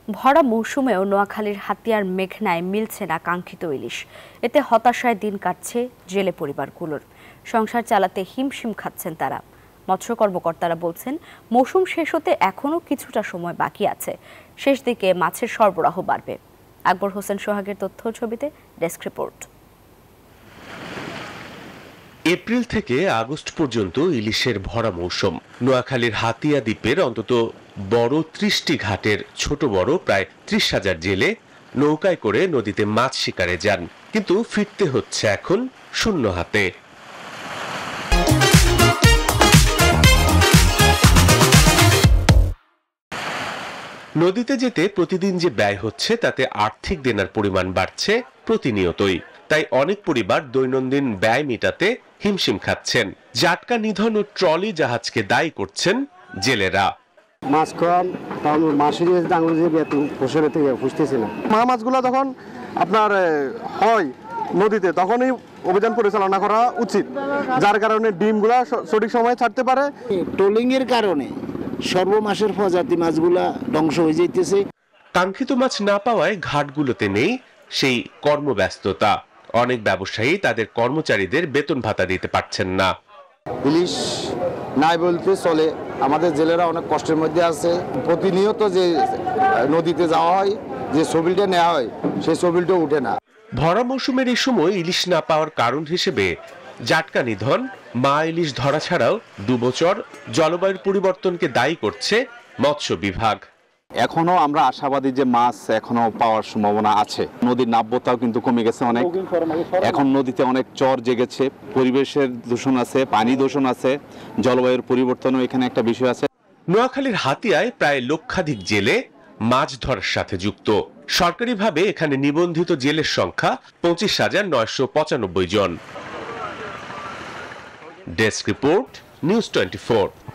ভরা মৌসুমেও নোয়াখালীর হাতিয়ার মেঘনায় মিলছে না কাঙ্ক্ষিত ইলিশ। এতে হতাশায় দিন কাটছে জেলে পরিবারগুলোর। সংসার চালাতে হিমশিম খাচ্ছেন তারা। মৎস্য কর্মকর্তারা বলছেন, মৌসুম শেষ হতে এখনও কিছুটা সময় বাকি আছে। শেষ দিকে মাছের সরবরাহ বাড়বে। আকবর হোসেন সোহাগের তথ্য ছবিতে ডেস্ক রিপোর্ট। এপ্রিল থেকে আগস্ট পর্যন্ত ইলিশের ভরা মৌসুম। নোয়াখালীর হাতিয়া দ্বীপের অন্তত বড় ৩০টি ঘাটের ছোট বড় প্রায় ৩০,০০০ জেলে নৌকায় করে নদীতে মাছ শিকারে যান, কিন্তু ফিরতে হচ্ছে এখন শূন্য হাতে। নদীতে যেতে প্রতিদিন যে ব্যয় হচ্ছে তাতে আর্থিক দেনার পরিমাণ বাড়ছে প্রতিনিয়তই। তাই অনেক পরিবার দৈনন্দিন ব্যয় মেটাতে হিমশিম খাচ্ছেন। জাটকা নিধন ও ট্রলি জাহাজকে দায়ী করছেন জেলেরা। মাছ কম, মাছের পুষতেছে না। মা মাছগুলো যখন আপনার হয় নদীতে, তখনই অভিযান পরিচালনা করা উচিত, যার কারণে ডিমগুলা সঠিক সময়ে ছাড়তে পারে। ট্রলিং এর কারণে সর্বমাসের প্রজাতি মাছগুলা ধ্বংস হয়ে যাইতেছে। কাঙ্ক্ষিত মাছ না পাওয়ায় ঘাটগুলোতে নেই সেই কর্মব্যস্ততা। অনেক ব্যবসায়ী তাদের কর্মচারীদের বেতন ভাতা দিতে পারছেন না। ইলিশ নাই বলতে চলে, আমাদের জেলেরা অনেক কষ্টের মধ্যে আছে। প্রতিনিয়ত যে নদীতে যাওয়া হয়, যে সবিলটা নেওয়া হয়, সেই সবিলটা উঠে না। ভরা মৌসুমের এই সময় ইলিশ না পাওয়ার কারণ হিসেবে জাটকা নিধন, মা ইলিশ ধরা ছাড়াও ডুবোচর, জলবায়ুর পরিবর্তনকে দায়ী করছে মৎস্য বিভাগ। এখনো আমরা আশাবাদী যে মাছ এখনো পাওয়ার সম্ভাবনা আছে। নদীর নাব্যতাও কিন্তু কমে গেছে অনেক। এখন নদীতে অনেক চর জেগেছে, পরিবেশের দূষণ আছে, পানি দূষণ আছে, জলবায়ুর পরিবর্তনও এখানে একটা বিষয় আছে। নোয়াখালীর হাতিয়ায় প্রায় লক্ষাধিক জেলে মাছ ধরার সাথে যুক্ত। সরকারিভাবে এখানে নিবন্ধিত জেলের সংখ্যা ২৫,৯৯৫ জন। Desk report, news 24।